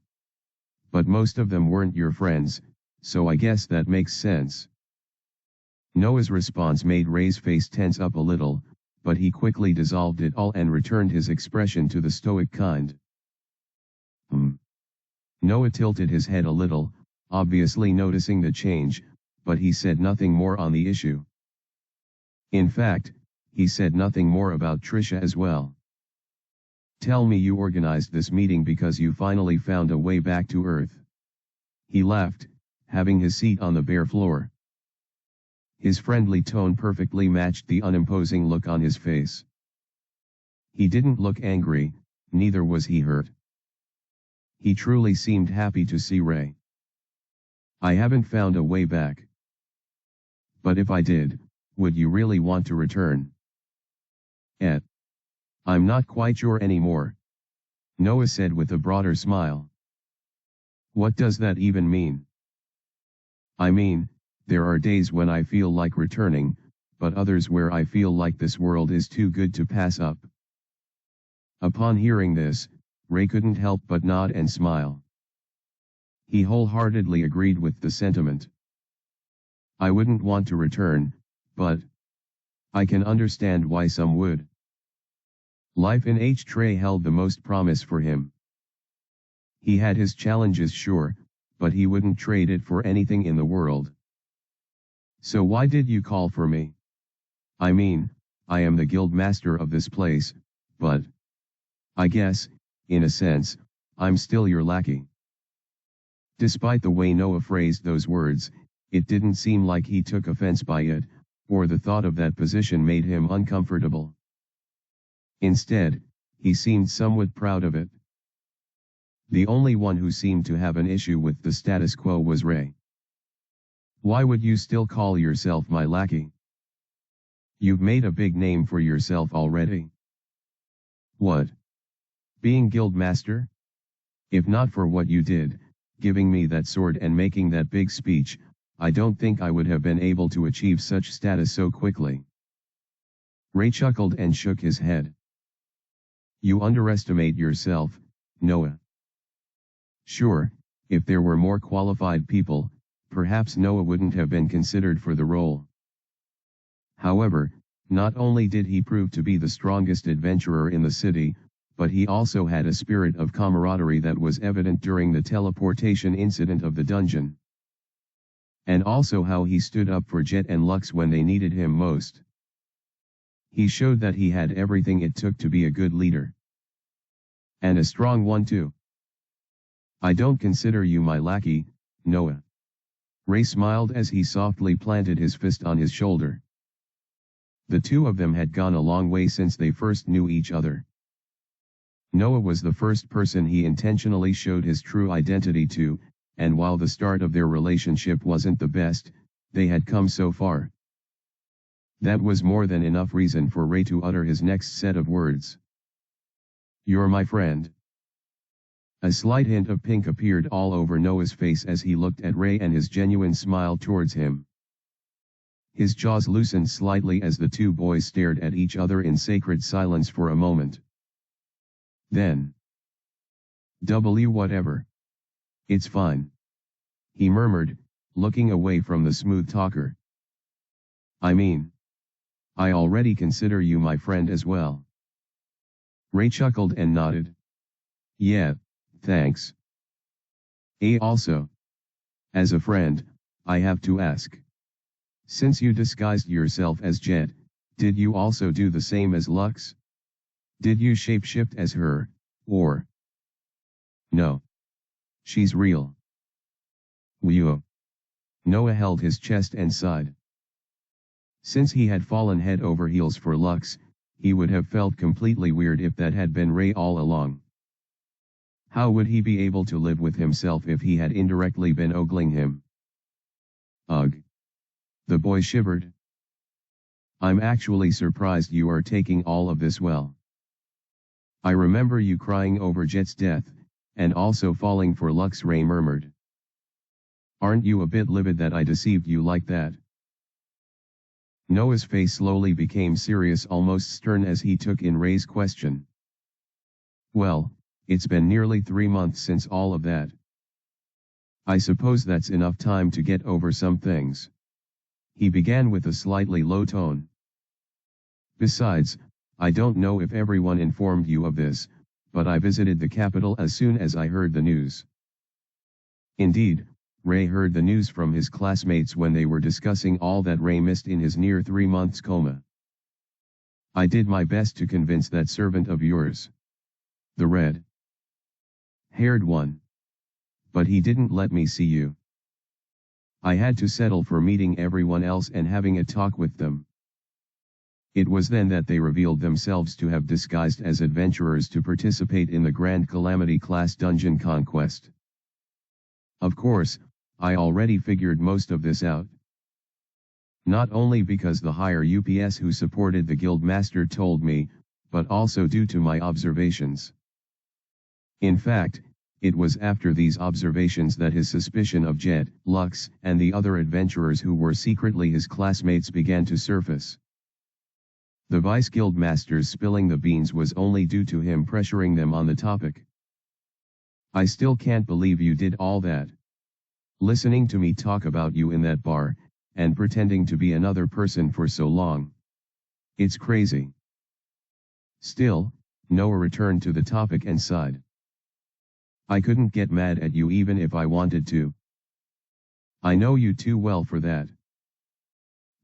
But most of them weren't your friends, so I guess that makes sense." Noah's response made Ray's face tense up a little, but he quickly dissolved it all and returned his expression to the stoic kind. Noah tilted his head a little, obviously noticing the change, but he said nothing more on the issue. In fact, he said nothing more about Trisha as well. "Tell me you organized this meeting because you finally found a way back to Earth." He laughed, having his seat on the bare floor. His friendly tone perfectly matched the unimposing look on his face. He didn't look angry, neither was he hurt. He truly seemed happy to see Ray. I haven't found a way back. But if I did, would you really want to return? I'm not quite sure anymore, Noah said with a broader smile. What does that even mean? I mean, there are days when I feel like returning, but others where I feel like this world is too good to pass up. Upon hearing this, Ray couldn't help but nod and smile. He wholeheartedly agreed with the sentiment. I wouldn't want to return, but I can understand why some would. Life in H-Tray held the most promise for him. He had his challenges, sure, but he wouldn't trade it for anything in the world. So why did you call for me? I mean, I am the guild master of this place, but I guess, in a sense, I'm still your lackey. Despite the way Noah phrased those words, it didn't seem like he took offense by it, or the thought of that position made him uncomfortable. Instead, he seemed somewhat proud of it. The only one who seemed to have an issue with the status quo was Ray. Why would you still call yourself my lackey? You've made a big name for yourself already. What? Being guild master? If not for what you did, giving me that sword and making that big speech, I don't think I would have been able to achieve such status so quickly. Ray chuckled and shook his head. You underestimate yourself, Noah. Sure, if there were more qualified people, perhaps Noah wouldn't have been considered for the role. However, not only did he prove to be the strongest adventurer in the city, but he also had a spirit of camaraderie that was evident during the teleportation incident of the dungeon. And also how he stood up for Jet and Lux when they needed him most. He showed that he had everything it took to be a good leader. And a strong one too. I don't consider you my lackey, Noah. Ray smiled as he softly planted his fist on his shoulder. The two of them had gone a long way since they first knew each other. Noah was the first person he intentionally showed his true identity to, and while the start of their relationship wasn't the best, they had come so far. That was more than enough reason for Ray to utter his next set of words. You're my friend. A slight hint of pink appeared all over Noah's face as he looked at Ray and his genuine smile towards him. His jaws loosened slightly as the two boys stared at each other in sacred silence for a moment. Then, whatever. It's fine. He murmured, looking away from the smooth talker. I mean, I already consider you my friend as well. Ray chuckled and nodded. Yeah, thanks. Also, as a friend, I have to ask. Since you disguised yourself as Jet, did you also do the same as Lux? Did you shapeshift as her, or? No. She's real. Whew. Noah held his chest and sighed. Since he had fallen head over heels for Lux, he would have felt completely weird if that had been Ray all along. How would he be able to live with himself if he had indirectly been ogling him? Ugh. The boy shivered. I'm actually surprised you are taking all of this well. I remember you crying over Jet's death, and also falling for Lux, Ray murmured. Aren't you a bit livid that I deceived you like that? Noah's face slowly became serious, almost stern as he took in Ray's question. Well, it's been nearly 3 months since all of that. I suppose that's enough time to get over some things. He began with a slightly low tone. Besides, I don't know if everyone informed you of this, but I visited the capital as soon as I heard the news. Indeed, Ray heard the news from his classmates when they were discussing all that Ray missed in his near 3 months coma. I did my best to convince that servant of yours. The red-haired one. But he didn't let me see you. I had to settle for meeting everyone else and having a talk with them. It was then that they revealed themselves to have disguised as adventurers to participate in the Grand Calamity class dungeon conquest. Of course, I already figured most of this out. Not only because the higher UPS who supported the guildmaster told me, but also due to my observations. In fact, it was after these observations that his suspicion of Jet, Lux, and the other adventurers who were secretly his classmates began to surface. The vice guildmaster's spilling the beans was only due to him pressuring them on the topic. I still can't believe you did all that. Listening to me talk about you in that bar, and pretending to be another person for so long. It's crazy. Still, Noah returned to the topic and sighed. I couldn't get mad at you even if I wanted to. I know you too well for that.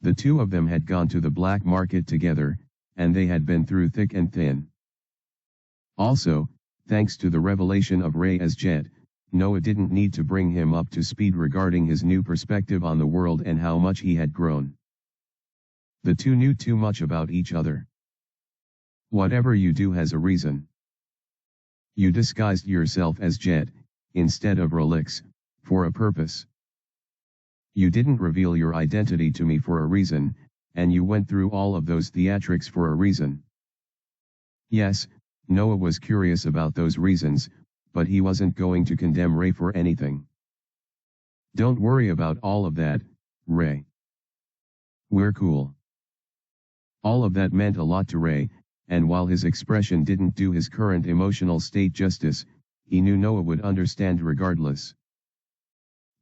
The two of them had gone to the black market together, and they had been through thick and thin. Also, thanks to the revelation of Ray as Jet, Noah didn't need to bring him up to speed regarding his new perspective on the world and how much he had grown. The two knew too much about each other. Whatever you do has a reason. You disguised yourself as Jet, instead of Relix, for a purpose. You didn't reveal your identity to me for a reason, and you went through all of those theatrics for a reason. Yes, Noah was curious about those reasons, but he wasn't going to condemn Ray for anything. Don't worry about all of that, Ray. We're cool. All of that meant a lot to Ray, and while his expression didn't do his current emotional state justice, he knew Noah would understand regardless.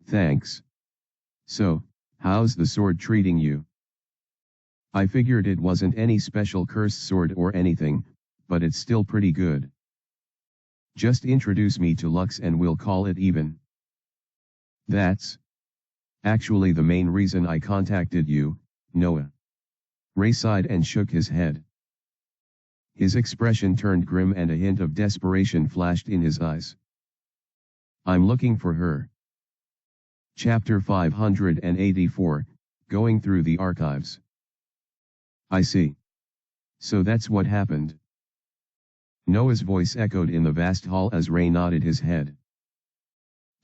Thanks. So, how's the sword treating you? I figured it wasn't any special cursed sword or anything, but it's still pretty good. Just introduce me to Lux and we'll call it even. That's actually the main reason I contacted you, Noah. Ray sighed and shook his head. His expression turned grim and a hint of desperation flashed in his eyes. I'm looking for her. Chapter 584, Going Through the Archives. I see. So that's what happened. Noah's voice echoed in the vast hall as Ray nodded his head.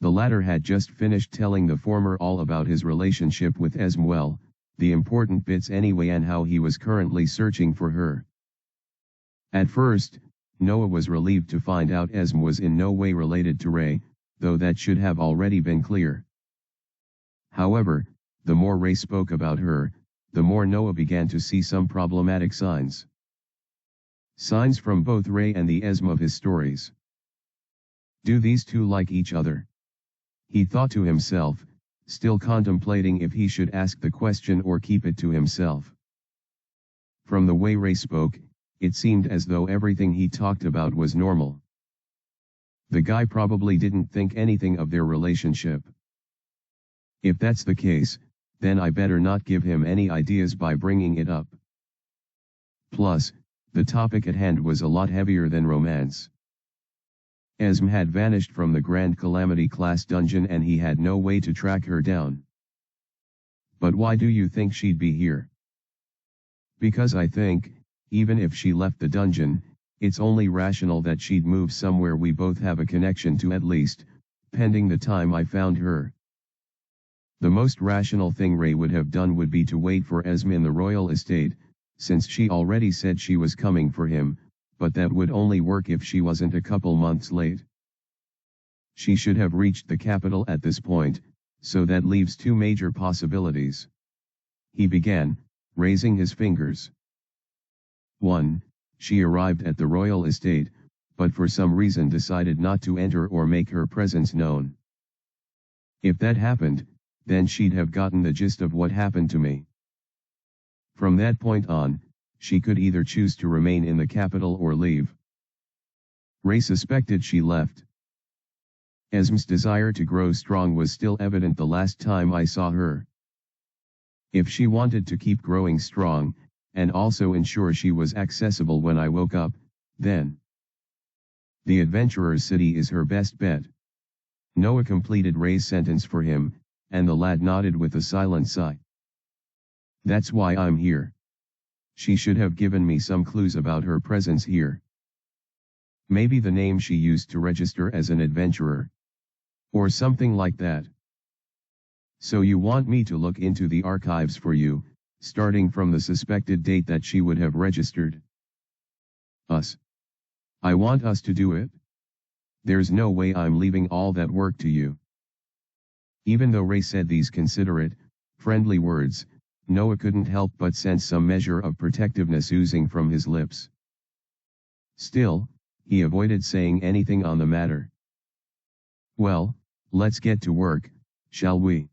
The latter had just finished telling the former all about his relationship with Esmuel, the important bits anyway, and how he was currently searching for her. At first, Noah was relieved to find out Esm was in no way related to Ray, though that should have already been clear. However, the more Ray spoke about her, the more Noah began to see some problematic signs. Signs from both Ray and the Esm of his stories. Do these two like each other? He thought to himself, still contemplating if he should ask the question or keep it to himself. From the way Ray spoke, it seemed as though everything he talked about was normal. The guy probably didn't think anything of their relationship. If that's the case, then I better not give him any ideas by bringing it up. Plus, the topic at hand was a lot heavier than romance. Esm had vanished from the Grand Calamity class dungeon and he had no way to track her down. But why do you think she'd be here? Because I think, even if she left the dungeon, it's only rational that she'd move somewhere we both have a connection to at least, pending the time I found her. The most rational thing Ray would have done would be to wait for Esm in the royal estate, since she already said she was coming for him, but that would only work if she wasn't a couple months late. She should have reached the capital at this point, so that leaves two major possibilities. He began, raising his fingers. 1. She arrived at the royal estate, but for some reason decided not to enter or make her presence known. If that happened, then she'd have gotten the gist of what happened to me. From that point on, she could either choose to remain in the capital or leave. Ray suspected she left. Esm's desire to grow strong was still evident the last time I saw her. If she wanted to keep growing strong, and also ensure she was accessible when I woke up, then the adventurer's city is her best bet. Noah completed Ray's sentence for him, and the lad nodded with a silent sigh. That's why I'm here. She should have given me some clues about her presence here. Maybe the name she used to register as an adventurer. Or something like that. So you want me to look into the archives for you, starting from the suspected date that she would have registered? Us. I want us to do it. There's no way I'm leaving all that work to you. Even though Ray said these considerate, friendly words, Noah couldn't help but sense some measure of protectiveness oozing from his lips. Still, he avoided saying anything on the matter. Well, let's get to work, shall we?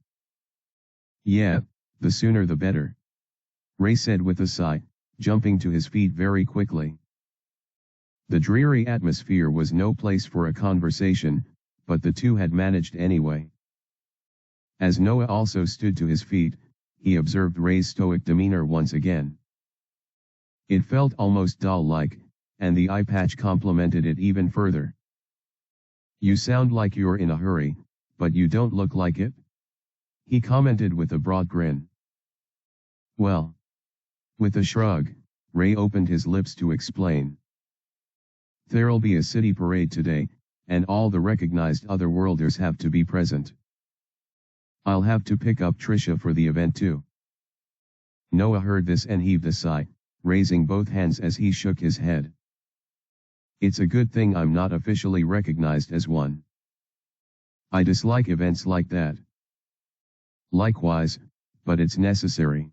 Yeah, the sooner the better. Ray said with a sigh, jumping to his feet very quickly. The dreary atmosphere was no place for a conversation, but the two had managed anyway. As Noah also stood to his feet, he observed Ray's stoic demeanor once again. It felt almost doll-like, and the eye patch complemented it even further. You sound like you're in a hurry, but you don't look like it, he commented with a broad grin. Well. With a shrug, Ray opened his lips to explain. There'll be a city parade today, and all the recognized otherworlders have to be present. I'll have to pick up Trisha for the event too. Noah heard this and heaved a sigh, raising both hands as he shook his head. It's a good thing I'm not officially recognized as one. I dislike events like that. Likewise, but it's necessary.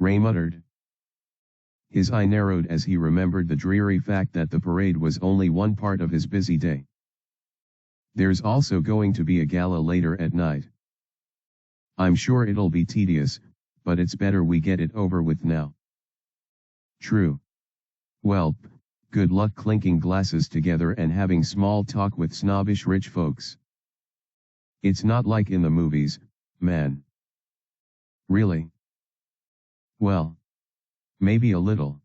Ray muttered. His eye narrowed as he remembered the dreary fact that the parade was only one part of his busy day. There's also going to be a gala later at night. I'm sure it'll be tedious, but it's better we get it over with now. True. Well, good luck clinking glasses together and having small talk with snobbish rich folks. It's not like in the movies, man. Really? Well. Maybe a little.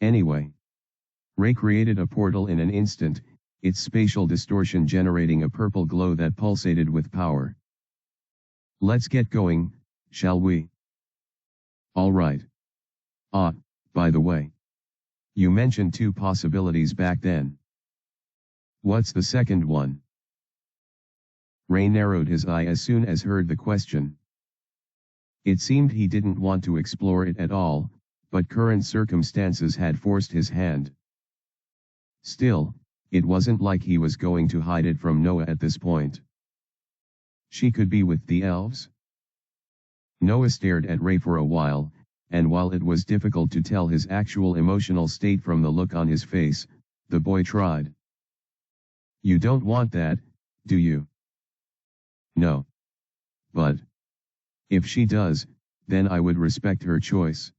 Anyway. Ray created a portal in an instant, its spatial distortion generating a purple glow that pulsated with power. Let's get going, shall we? All right. By the way. You mentioned two possibilities back then. What's the second one? Ray narrowed his eye as soon as heard the question. It seemed he didn't want to explore it at all, but current circumstances had forced his hand. Still, it wasn't like he was going to hide it from Noah at this point. She could be with the elves? Noah stared at Ray for a while, and while it was difficult to tell his actual emotional state from the look on his face, the boy tried. You don't want that, do you? No. But if she does, then I would respect her choice.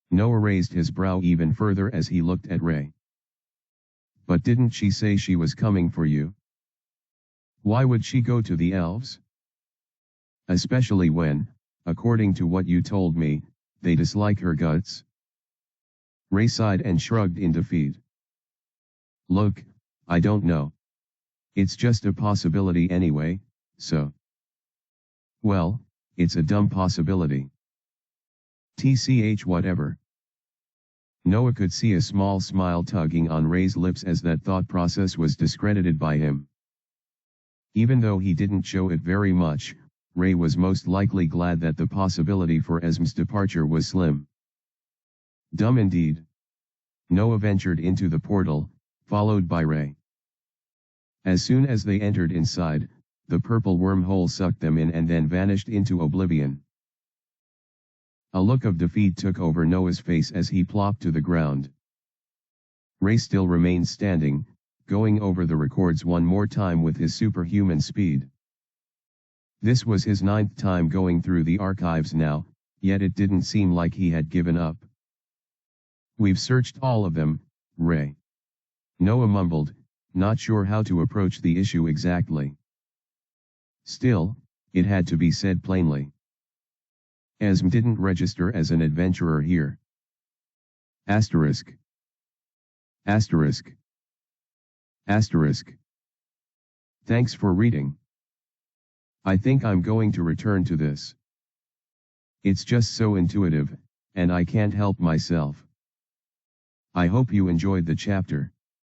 Noah raised his brow even further as he looked at Ray. But didn't she say she was coming for you? Why would she go to the elves? Especially when, according to what you told me, they dislike her guts. Ray sighed and shrugged in defeat. Look, I don't know. It's just a possibility anyway, so. Well, it's a dumb possibility. TCH whatever. Noah could see a small smile tugging on Ray's lips as that thought process was discredited by him. Even though he didn't show it very much, Ray was most likely glad that the possibility for Esm's departure was slim. Dumb indeed. Noah ventured into the portal, followed by Ray. As soon as they entered inside, the purple wormhole sucked them in and then vanished into oblivion. A look of defeat took over Noah's face as he plopped to the ground. Ray still remained standing, going over the records one more time with his superhuman speed. This was his 9th time going through the archives now, yet it didn't seem like he had given up. We've searched all of them, Ray. Noah mumbled, not sure how to approach the issue exactly. Still, it had to be said plainly. Esm didn't register as an adventurer here. Asterisk. Asterisk. Asterisk. Thanks for reading. I think I'm going to return to this. It's just so intuitive, and I can't help myself. I hope you enjoyed the chapter.